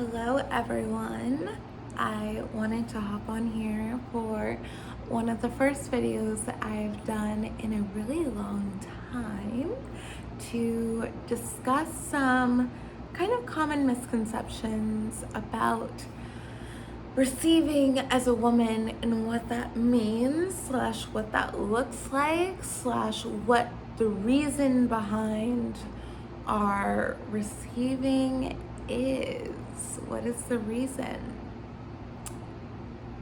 Hello, everyone. I wanted to hop on here for one of the first videos that I've done in a really long time to discuss some kind of common misconceptions about receiving as a woman and what that means, slash, what that looks like, slash, what the reason behind our receiving is. What is the reason?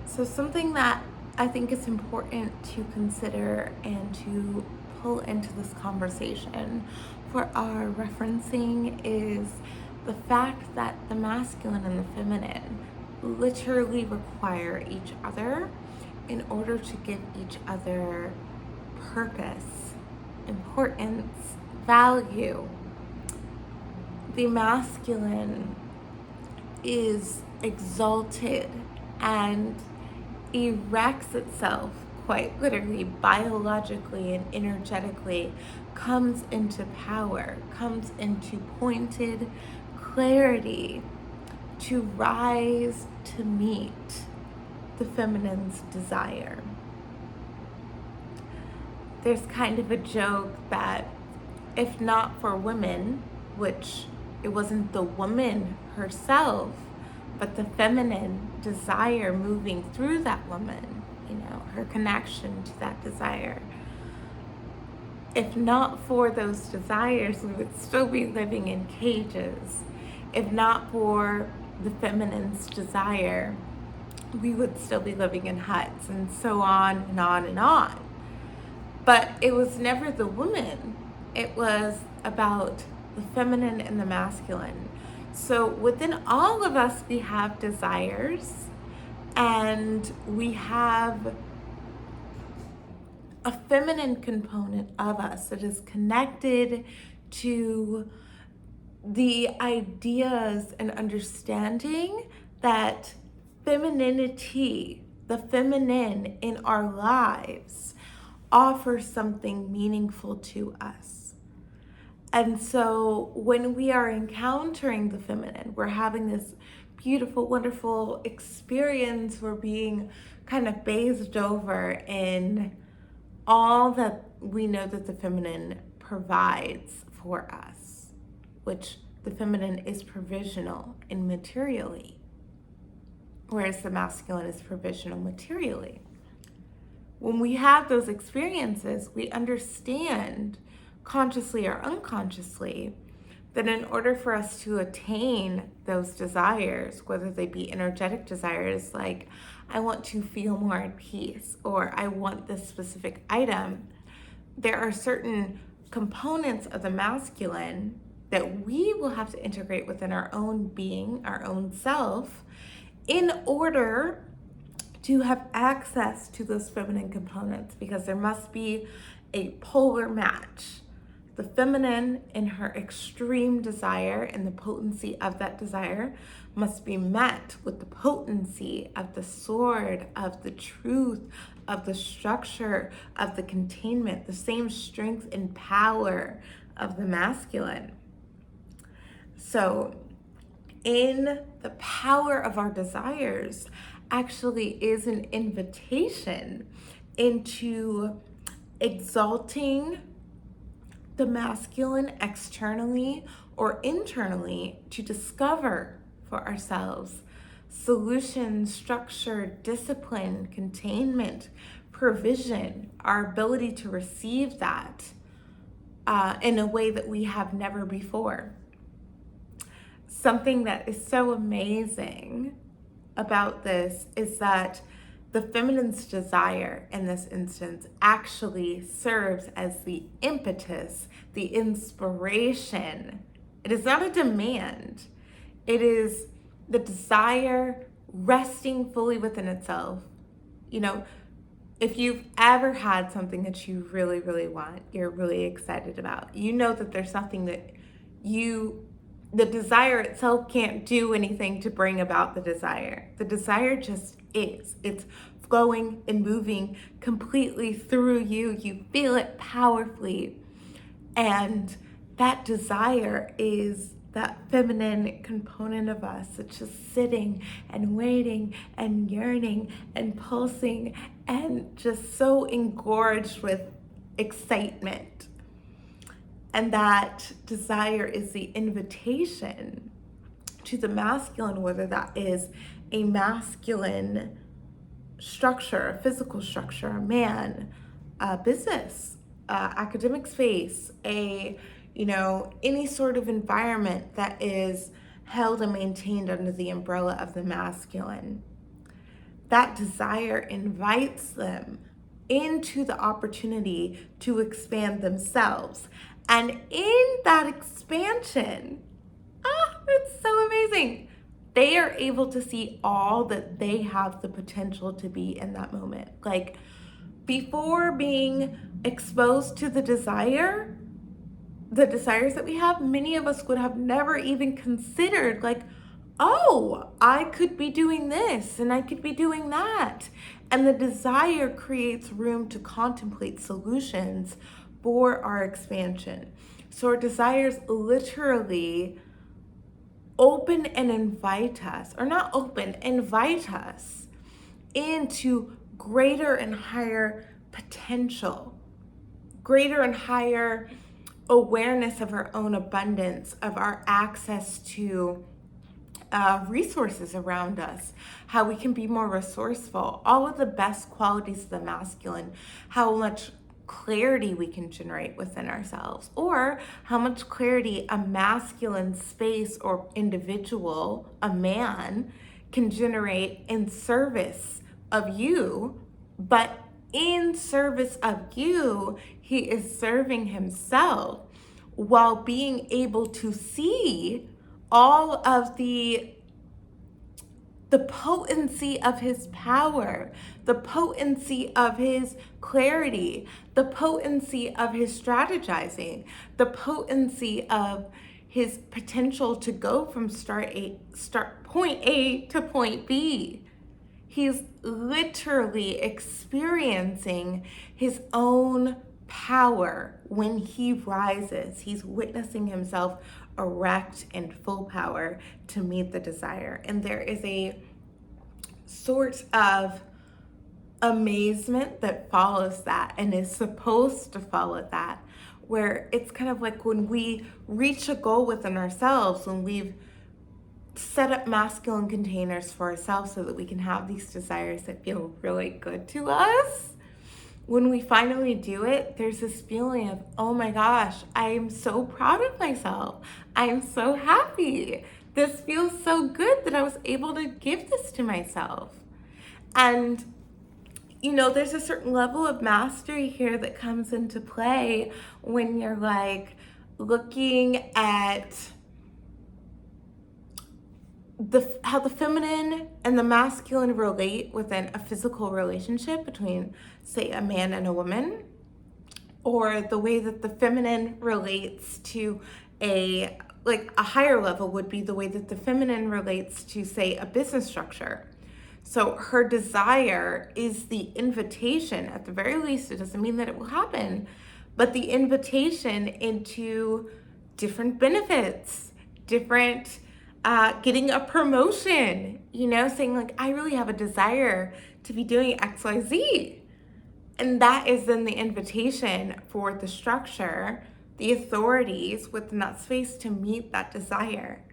So, something that I think is important to consider and to pull into this conversation for our referencing is the fact that the masculine and the feminine literally require each other in order to give each other purpose, importance, value. The masculine is exalted and erects itself quite literally, biologically and energetically, comes into power, comes into pointed clarity to rise to meet the feminine's desire. There's kind of a joke that if not for women, which it wasn't the woman herself, but the feminine desire moving through that woman, her connection to that desire. If not for those desires, we would still be living in cages. If not for the feminine's desire, we would still be living in huts, and so on and on and on. But it was never the woman. It was about the feminine and the masculine. So within all of us, we have desires, and we have a feminine component of us that is connected to the ideas and understanding that femininity, the feminine in our lives, offers something meaningful to us. And so when we are encountering the feminine, we're having this beautiful, wonderful experience. We're being kind of bathed over in all that we know that the feminine provides for us, which the feminine is provisional and materially, whereas the masculine is provisional materially. When we have those experiences, we understand, consciously or unconsciously, that in order for us to attain those desires, whether they be energetic desires like I want to feel more at peace or I want this specific item, there are certain components of the masculine that we will have to integrate within our own being, our own self, in order to have access to those feminine components, because there must be a polar match. The feminine in her extreme desire and the potency of that desire must be met with the potency of the sword, of the truth, of the structure, of the containment, the same strength and power of the masculine. So in the power of our desires actually is an invitation into exalting the masculine externally or internally to discover for ourselves solution, structure, discipline, containment, provision, our ability to receive that in a way that we have never before. Something that is so amazing about this is that the feminine's desire in this instance actually serves as the impetus, the inspiration. It is not a demand. It is the desire resting fully within itself. If you've ever had something that you really, really want, you're really excited about, that there's something that the desire itself can't do anything to bring about the desire. The desire just is. It's flowing and moving completely through you. You feel it powerfully. And that desire is that feminine component of us that's just sitting and waiting and yearning and pulsing and just so engorged with excitement. And that desire is the invitation to the masculine, whether that is a masculine structure, a physical structure, a man, a business, academic space, any sort of environment that is held and maintained under the umbrella of the masculine. That desire invites them into the opportunity to expand themselves. And in that expansion, it's so amazing. They are able to see all that they have the potential to be in that moment. Like, before being exposed to the desires that we have, many of us would have never even considered, like, oh, I could be doing this and I could be doing that. And the desire creates room to contemplate solutions for our expansion. So our desires literally open and invite us, or not open, invite us into greater and higher potential, greater and higher awareness of our own abundance, of our access to resources around us, how we can be more resourceful, all of the best qualities of the masculine, how much clarity we can generate within ourselves, or how much clarity a masculine space or individual, a man, can generate in service of you. But in service of you, he is serving himself while being able to see all of the potency of his power, the potency of his clarity, the potency of his strategizing, the potency of his potential to go from point A to point B. He's literally experiencing his own power when he rises. He's witnessing himself erect in full power to meet the desire. And there is a sort of amazement that follows that and is supposed to follow that, where it's kind of like when we reach a goal within ourselves, when we've set up masculine containers for ourselves so that we can have these desires that feel really good to us. When we finally do it, there's this feeling of, oh my gosh, I am so proud of myself. I'm so happy. This feels so good that I was able to give this to myself. And, there's a certain level of mastery here that comes into play when you're like looking at how the feminine and the masculine relate within a physical relationship between, say, a man and a woman, or the way that the feminine relates to a higher level would be the way that the feminine relates to, say, a business structure. So her desire is the invitation, at the very least. It doesn't mean that it will happen, but the invitation into different benefits, different getting a promotion, saying like, I really have a desire to be doing XYZ. And that is then the invitation for the structure, the authorities within that space to meet that desire.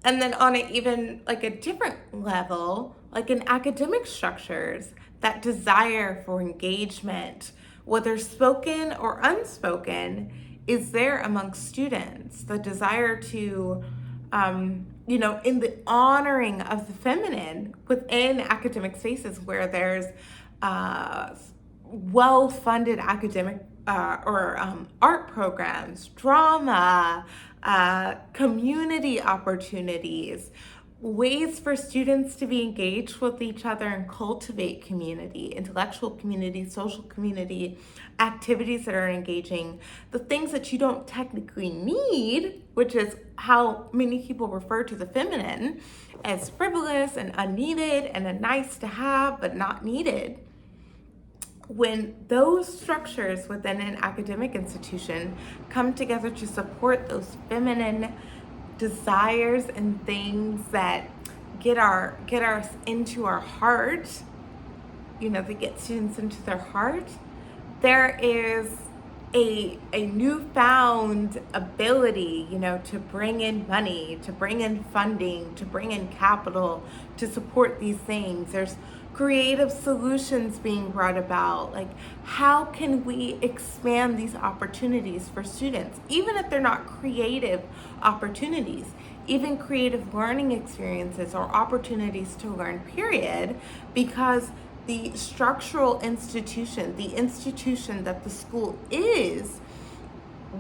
And then on a different level, like in academic structures, that desire for engagement, whether spoken or unspoken, is there amongst students. The desire to in the honoring of the feminine within academic spaces where there's well-funded academic art programs, drama, community opportunities, ways for students to be engaged with each other and cultivate community, intellectual community, social community, activities that are engaging, the things that you don't technically need, which is how many people refer to the feminine as frivolous and unneeded and a nice to have but not needed. when those structures within an academic institution come together to support those feminine desires and things that get us into our heart, that get students into their heart, there is a newfound ability, to bring in money, to bring in funding, to bring in capital to support these things. There's creative solutions being brought about. Like, how can we expand these opportunities for students, even if they're not creative opportunities, even creative learning experiences or opportunities to learn, period, because the structural institution, the institution that the school is,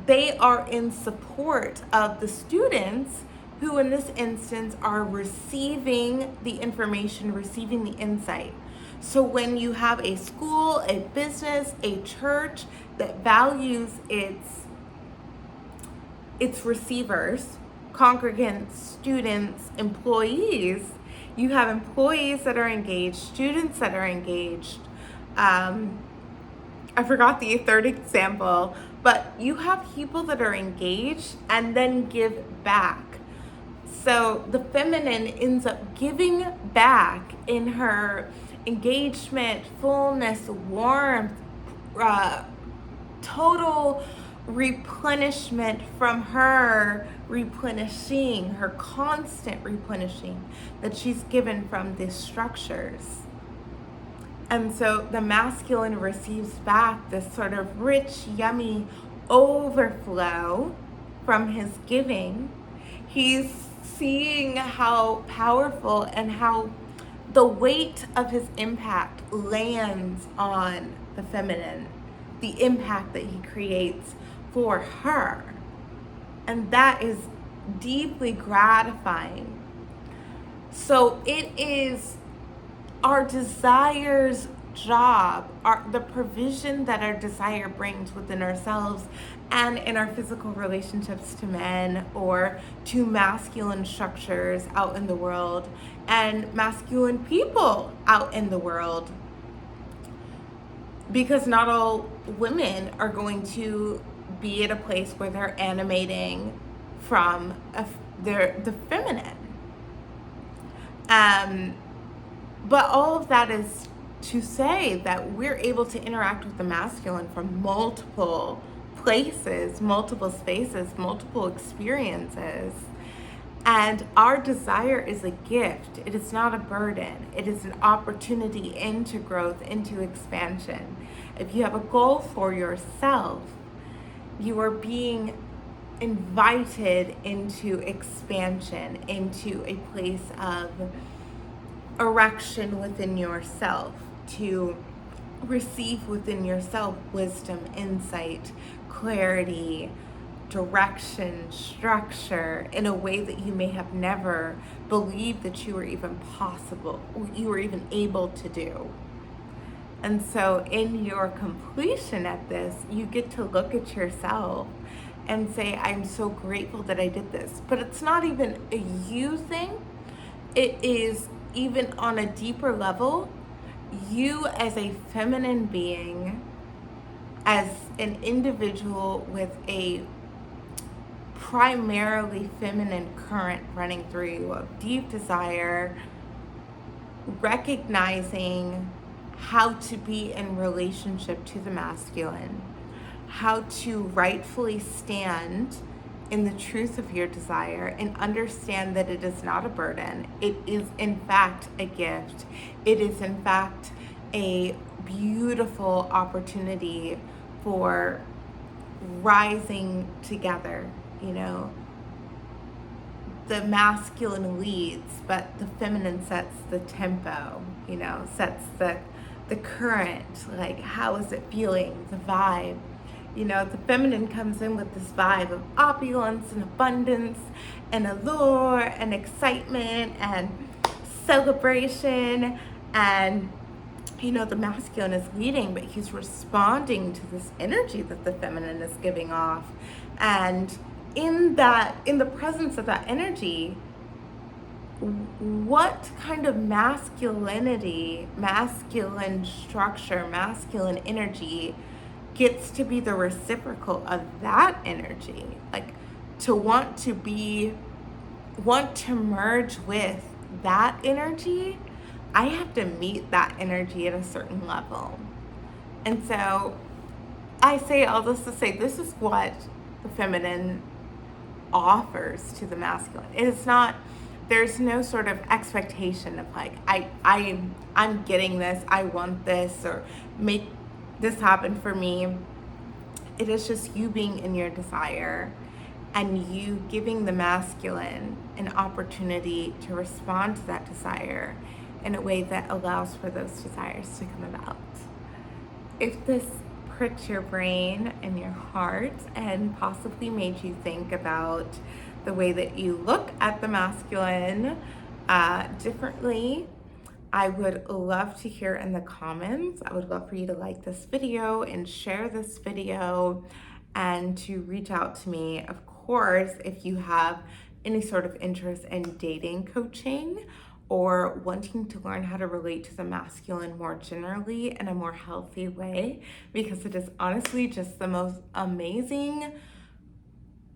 they are in support of the students who in this instance are receiving the information, receiving the insight. So when you have a school, a business, a church that values its receivers, congregants, students, employees, you have employees that are engaged, students that are engaged. I forgot the third example, but you have people that are engaged and then give back. So the feminine ends up giving back in her engagement, fullness, warmth, total replenishment from her replenishing, her constant replenishing that she's given from these structures. And so the masculine receives back this sort of rich, yummy overflow from his giving. He's seeing how powerful and how the weight of his impact lands on the feminine, the impact that he creates for her. And that is deeply gratifying. So it is our desire's job, the provision that our desire brings within ourselves and in our physical relationships to men or to masculine structures out in the world and masculine people out in the world. Because not all women are going to be at a place where they're animating from the feminine. But all of that is to say that we're able to interact with the masculine from multiple places, multiple spaces, multiple experiences. And our desire is a gift. It is not a burden. It is an opportunity into growth, into expansion. If you have a goal for yourself, you are being invited into expansion, into a place of erection within yourself, to receive within yourself wisdom, insight, clarity, direction, structure in a way that you may have never believed that you were even possible, you were even able to do. And so in your completion at this, you get to look at yourself and say, I'm so grateful that I did this. But it's not even a you thing. It is even on a deeper level, you as a feminine being, as an individual with a primarily feminine current running through you of deep desire, recognizing how to be in relationship to the masculine, how to rightfully stand in the truth of your desire and understand that it is not a burden. It is in fact a gift. It is in fact a beautiful opportunity for rising together. The masculine leads, but the feminine sets the tempo, sets the current, like how is it feeling, the vibe. The feminine comes in with this vibe of opulence and abundance and allure and excitement and celebration. And, the masculine is leading, but he's responding to this energy that the feminine is giving off. And in the presence of that energy, what kind of masculinity, masculine structure, masculine energy gets to be the reciprocal of that energy. Like, to want to merge with that energy, I have to meet that energy at a certain level. And so I say all this to say this is what the feminine offers to the masculine. It's not, there's no sort of expectation of like, I'm getting this, I want this, or make this happen for me. It is just you being in your desire and you giving the masculine an opportunity to respond to that desire in a way that allows for those desires to come about. If this pricked your brain and your heart and possibly made you think about the way that you look at the masculine differently, I would love to hear in the comments. I would love for you to like this video and share this video and to reach out to me. Of course, if you have any sort of interest in dating coaching or wanting to learn how to relate to the masculine more generally in a more healthy way, because it is honestly just the most amazing,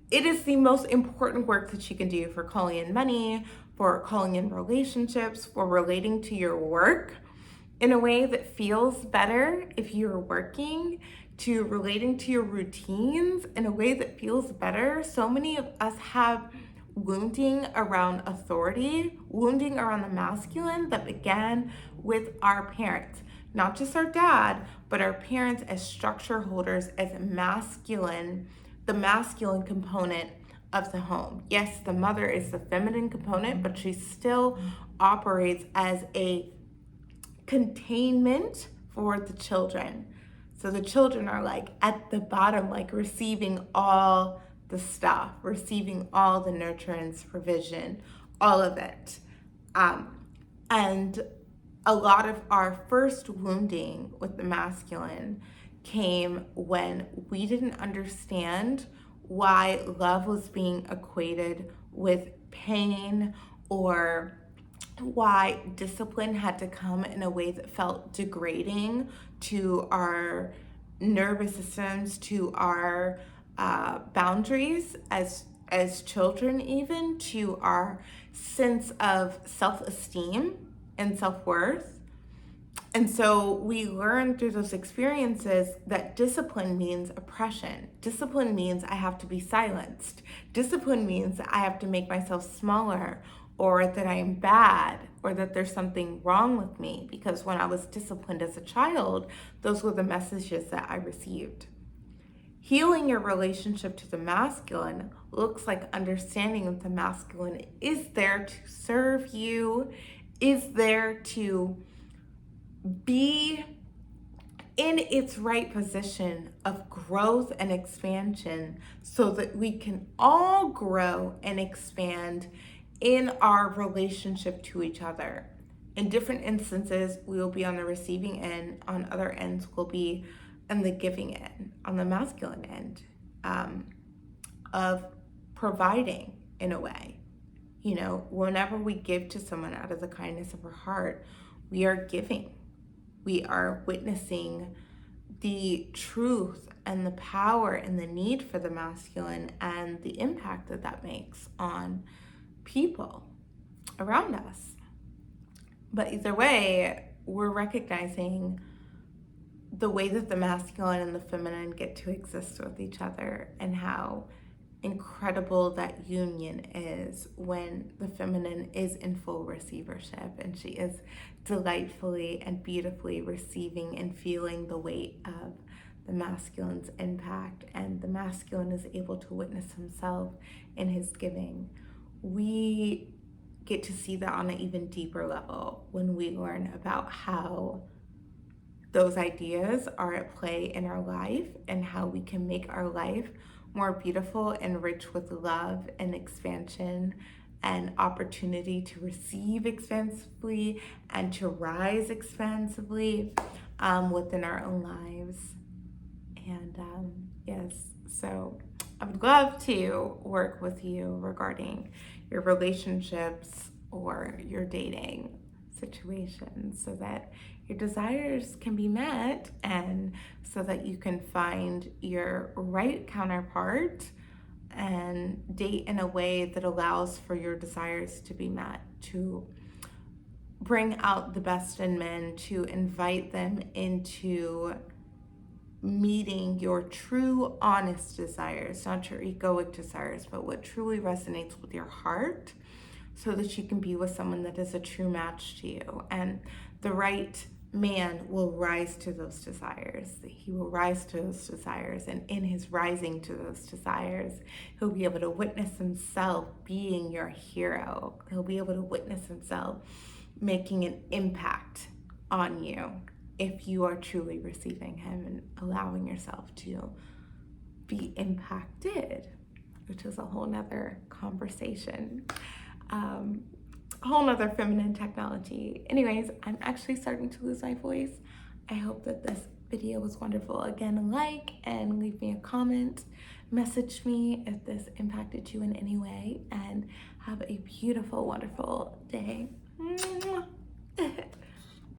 it is the most important work that you can do for calling in money, for calling in relationships, for relating to your work in a way that feels better if you're working, to relating to your routines in a way that feels better. So many of us have wounding around authority, wounding around the masculine that began with our parents, not just our dad, but our parents as structure holders, as masculine, the masculine component of the home. Yes, the mother is the feminine component, but she still operates as a containment for the children. So the children are like at the bottom, like receiving all the stuff, receiving all the nurturance, provision, all of it. And a lot of our first wounding with the masculine came when we didn't understand why love was being equated with pain, or why discipline had to come in a way that felt degrading to our nervous systems, to our boundaries as children, even to our sense of self-esteem and self-worth. And so we learn through those experiences that discipline means oppression. Discipline means I have to be silenced. Discipline means that I have to make myself smaller, or that I am bad, or that there's something wrong with me. Because when I was disciplined as a child, those were the messages that I received. Healing your relationship to the masculine looks like understanding that the masculine is there to serve you, is there to be in its right position of growth and expansion, so that we can all grow and expand in our relationship to each other. In different instances, we will be on the receiving end. On other ends, we'll be on the giving end, on the masculine end, of providing in a way. You know, whenever we give to someone out of the kindness of our heart, we are giving. We are witnessing the truth and the power and the need for the masculine and the impact that that makes on people around us. But either way, we're recognizing the way that the masculine and the feminine get to exist with each other, and how incredible that union is when the feminine is in full receivership and she is delightfully and beautifully receiving and feeling the weight of the masculine's impact, and the masculine is able to witness himself in his giving. We get to see that on an even deeper level when we learn about how those ideas are at play in our life, and how we can make our life more beautiful and rich with love and expansion and opportunity to receive expansively and to rise expansively within our own lives. And yes, so I would love to work with you regarding your relationships or your dating situation, so that your desires can be met and so that you can find your right counterpart and date in a way that allows for your desires to be met, to bring out the best in men, to invite them into meeting your true, honest desires, not your egoic desires, but what truly resonates with your heart, so that you can be with someone that is a true match to you. And the right man will rise to those desires. He will rise to those desires, and in his rising to those desires, he'll be able to witness himself being your hero. He'll be able to witness himself making an impact on you if you are truly receiving him and allowing yourself to be impacted, which is a whole nother conversation. Whole nother feminine technology. Anyways, I'm actually starting to lose my voice. I hope that this video was wonderful. Again, like and leave me a comment. Message me if this impacted you in any way, and have a beautiful, wonderful day.